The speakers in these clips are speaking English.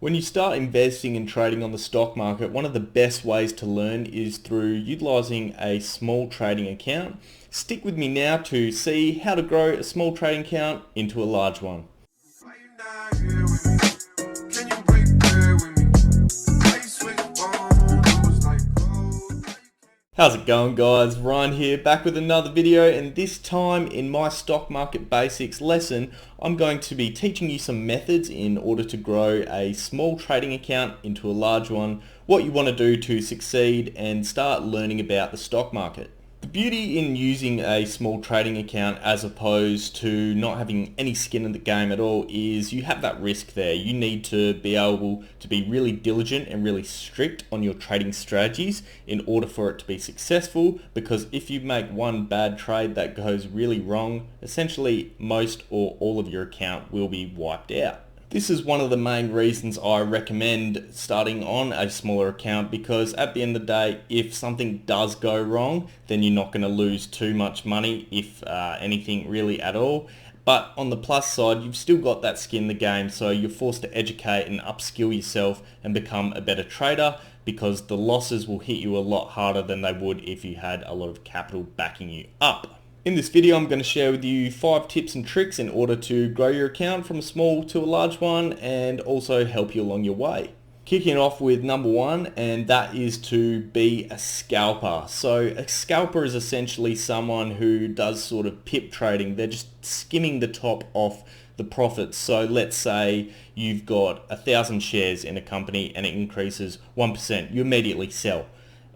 When you start investing and trading on the stock market, one of the best ways to learn is through utilizing a small trading account. Stick with me now to see how to grow a small trading account into a large one. How's it going, guys? Ryan here, back with another video, and this time in my stock market basics lesson I'm going to be teaching you some methods in order to grow a small trading account into a large one, what you want to do to succeed and start learning about the stock market. The beauty in using a small trading account as opposed to not having any skin in the game at all is you have that risk there. You need to be able to be really diligent and really strict on your trading strategies in order for it to be successful, because if you make one bad trade that goes really wrong, essentially most or all of your account will be wiped out. This is one of the main reasons I recommend starting on a smaller account, because at the end of the day, if something does go wrong, then you're not going to lose too much money, if anything really at all. But on the plus side, you've still got that skin in the game, so you're forced to educate and upskill yourself and become a better trader, because the losses will hit you a lot harder than they would if you had a lot of capital backing you up. In this video, I'm going to share with you 5 tips and tricks in order to grow your account from a small to a large one and also help you along your way. Kicking off with number 1, and that is to be a scalper. So a scalper is essentially someone who does sort of pip trading. They're just skimming the top off the profits. So let's say you've got 1,000 shares in a company and it increases 1%. You immediately sell.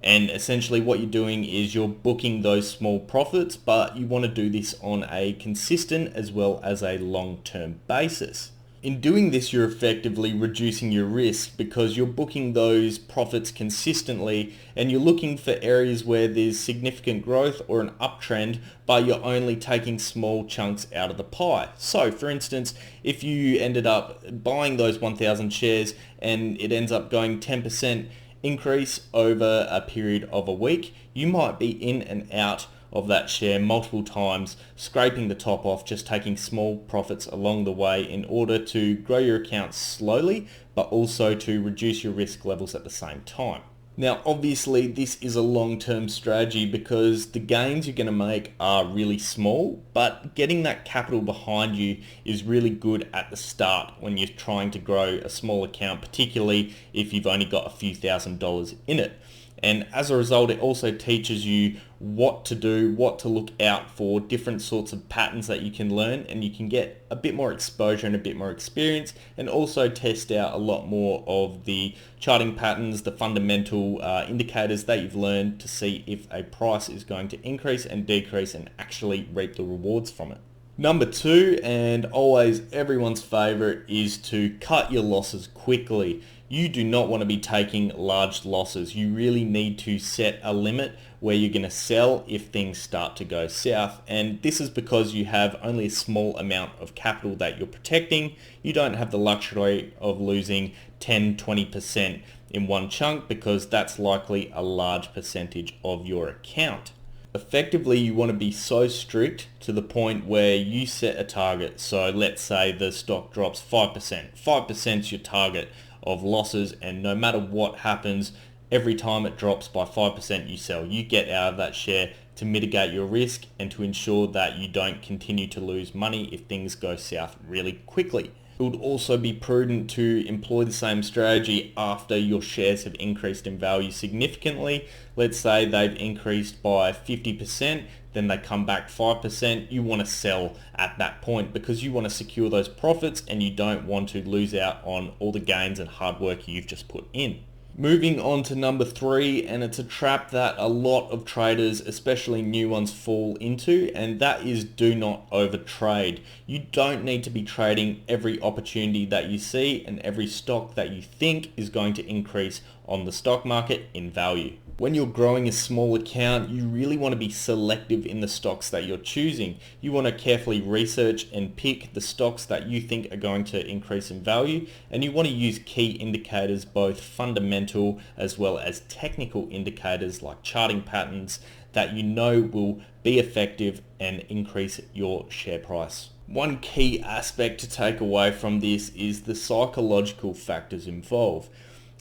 And essentially what you're doing is you're booking those small profits, but you want to do this on a consistent as well as a long-term basis. In doing this, you're effectively reducing your risk because you're booking those profits consistently and you're looking for areas where there's significant growth or an uptrend, but you're only taking small chunks out of the pie. So for instance, if you ended up buying those 1,000 shares and it ends up going 10% increase over a period of a week, you might be in and out of that share multiple times, scraping the top off, just taking small profits along the way in order to grow your account slowly, but also to reduce your risk levels at the same time. Now, obviously, this is a long-term strategy because the gains you're going to make are really small, but getting that capital behind you is really good at the start when you're trying to grow a small account, particularly if you've only got a few $1,000s in it. And as a result, it also teaches you what to do, what to look out for, different sorts of patterns that you can learn, and you can get a bit more exposure and a bit more experience, and also test out a lot more of the charting patterns, the fundamental indicators that you've learned to see if a price is going to increase and decrease and actually reap the rewards from it. Number 2, and always everyone's favorite, is to cut your losses quickly. You do not want to be taking large losses. You really need to set a limit where you're going to sell if things start to go south. And this is because you have only a small amount of capital that you're protecting. You don't have the luxury of losing 10-20% in one chunk, because that's likely a large percentage of your account. Effectively, you want to be so strict to the point where you set a target. So let's say the stock drops 5%. 5% is your target of losses, and no matter what happens, every time it drops by 5%, you sell. You get out of that share to mitigate your risk and to ensure that you don't continue to lose money if things go south really quickly. It would also be prudent to employ the same strategy after your shares have increased in value significantly. Let's say they've increased by 50%, then they come back 5%. You want to sell at that point because you want to secure those profits and you don't want to lose out on all the gains and hard work you've just put in. Moving on to number 3, and it's a trap that a lot of traders, especially new ones, fall into, and that is do not overtrade. You don't need to be trading every opportunity that you see and every stock that you think is going to increase on the stock market in value. When you're growing a small account, you really want to be selective in the stocks that you're choosing. You want to carefully research and pick the stocks that you think are going to increase in value, and you want to use key indicators, both fundamental as well as technical indicators like charting patterns, that you know will be effective and increase your share price. One key aspect to take away from this is the psychological factors involved.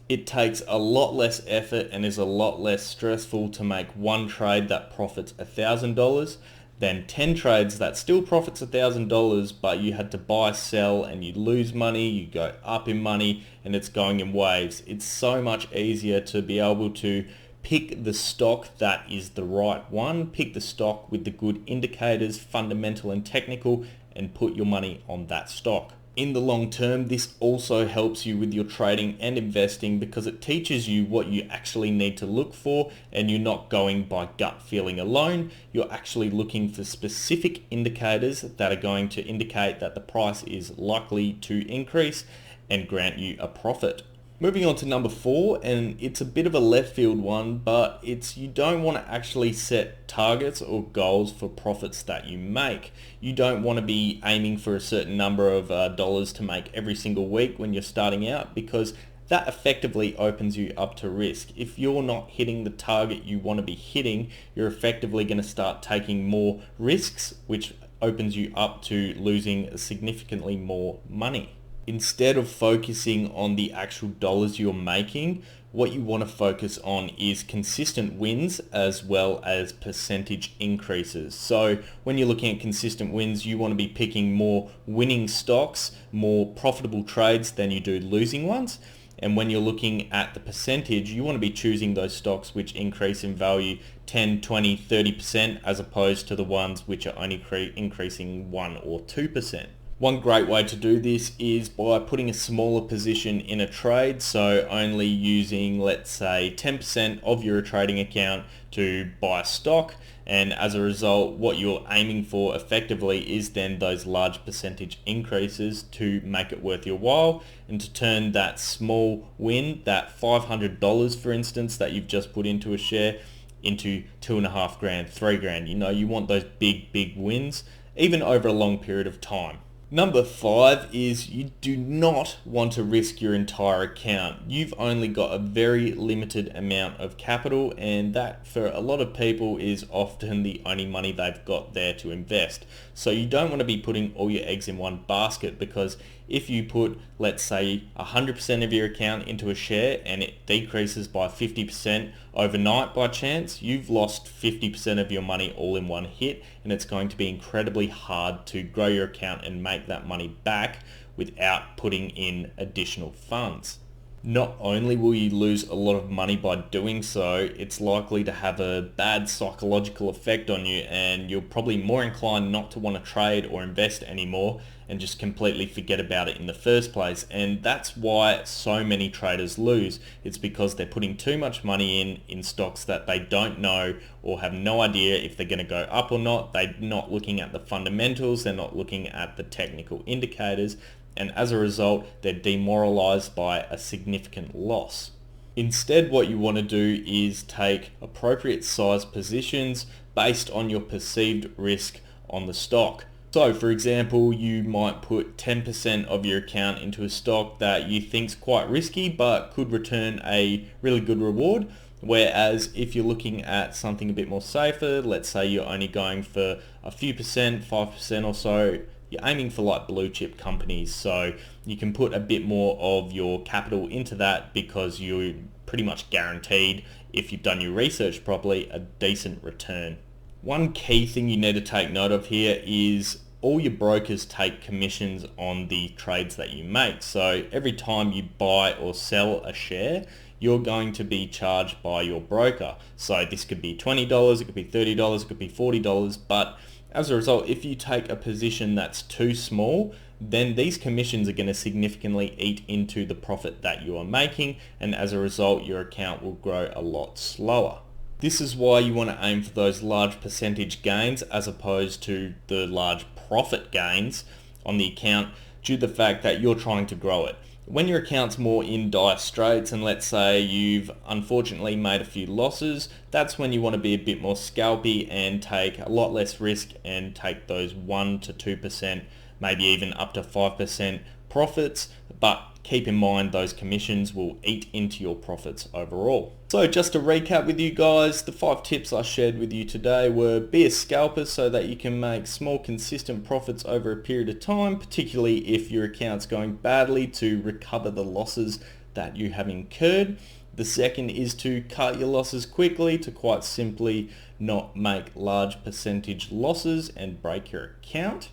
It takes a lot less effort and is a lot less stressful to make one trade that profits $1,000 than 10 trades that still profits $1,000, but you had to buy, sell, and you lose money, you go up in money, and it's going in waves. It's so much easier to be able to pick the stock that is the right one, pick the stock with the good indicators, fundamental and technical, and put your money on that stock. In the long term, this also helps you with your trading and investing because it teaches you what you actually need to look for, and you're not going by gut feeling alone. You're actually looking for specific indicators that are going to indicate that the price is likely to increase and grant you a profit. Moving on to number 4, and it's a bit of a left field one, but it's you don't want to actually set targets or goals for profits that you make. You don't want to be aiming for a certain number of dollars to make every single week when you're starting out, because that effectively opens you up to risk. If you're not hitting the target you want to be hitting, you're effectively going to start taking more risks, which opens you up to losing significantly more money. Instead of focusing on the actual dollars you're making, what you want to focus on is consistent wins as well as percentage increases. So when you're looking at consistent wins, you want to be picking more winning stocks, more profitable trades than you do losing ones. And when you're looking at the percentage, you want to be choosing those stocks which increase in value 10, 20, 30% as opposed to the ones which are only increasing 1 or 2%. One great way to do this is by putting a smaller position in a trade, so only using, let's say, 10% of your trading account to buy a stock, and as a result what you're aiming for effectively is then those large percentage increases to make it worth your while and to turn that small win, that $500 for instance that you've just put into a share, into $2.5 grand, $3 grand. You want those big wins even over a long period of time. Number 5 is you do not want to risk your entire account. You've only got a very limited amount of capital, and that for a lot of people is often the only money they've got there to invest. So you don't want to be putting all your eggs in one basket, because if you put, let's say, 100% of your account into a share and it decreases by 50% overnight by chance, you've lost 50% of your money all in one hit, and it's going to be incredibly hard to grow your account and make that money back without putting in additional funds. Not only will you lose a lot of money by doing so, it's likely to have a bad psychological effect on you, and you're probably more inclined not to want to trade or invest anymore and just completely forget about it in the first place. And that's why so many traders lose. It's because they're putting too much money in stocks that they don't know or have no idea if they're going to go up or not. They're not looking at the fundamentals, they're not looking at the technical indicators, and as a result they're demoralized by a significant loss. Instead, what you want to do is take appropriate size positions based on your perceived risk on the stock. So for example, you might put 10% of your account into a stock that you think's quite risky but could return a really good reward. Whereas if you're looking at something a bit more safer, let's say you're only going for a few percent, 5% or so, you're aiming for like blue chip companies, so you can put a bit more of your capital into that because you're pretty much guaranteed, if you've done your research properly, a decent return. One key thing you need to take note of here is all your brokers take commissions on the trades that you make. So every time you buy or sell a share, you're going to be charged by your broker. So this could be $20, it could be $30, it could be $40, but as a result, if you take a position that's too small, then these commissions are going to significantly eat into the profit that you are making, and as a result your account will grow a lot slower. This is why you want to aim for those large percentage gains as opposed to the large profit gains on the account, due to the fact that you're trying to grow it. When your account's more in dire straits, and let's say you've unfortunately made a few losses, that's when you want to be a bit more scalpy and take a lot less risk and take those 1 to 2%, maybe even up to 5% profits, but keep in mind those commissions will eat into your profits overall. So just to recap with you guys, the 5 tips I shared with you today were: be a scalper so that you can make small consistent profits over a period of time, particularly if your account's going badly, to recover the losses that you have incurred. The second is to cut your losses quickly, to quite simply not make large percentage losses and break your account.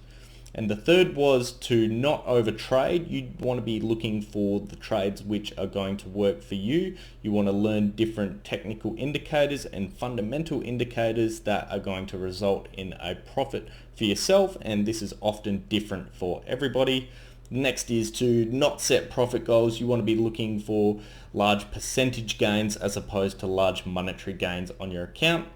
And the third was to not overtrade. You want to be looking for the trades which are going to work for you. You want to learn different technical indicators and fundamental indicators that are going to result in a profit for yourself, and this is often different for everybody. Next is to not set profit goals. You want to be looking for large percentage gains as opposed to large monetary gains on your account.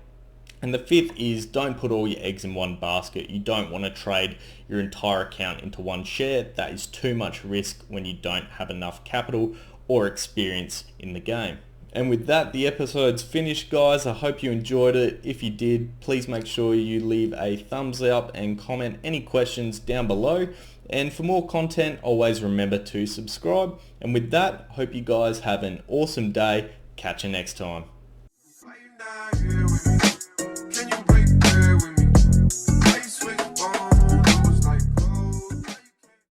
And the fifth is don't put all your eggs in one basket. You don't want to trade your entire account into one share. That is too much risk when you don't have enough capital or experience in the game. And with that, the episode's finished, guys. I hope you enjoyed it. If you did, please make sure you leave a thumbs up and comment any questions down below. And for more content, always remember to subscribe. And with that, hope you guys have an awesome day. Catch you next time.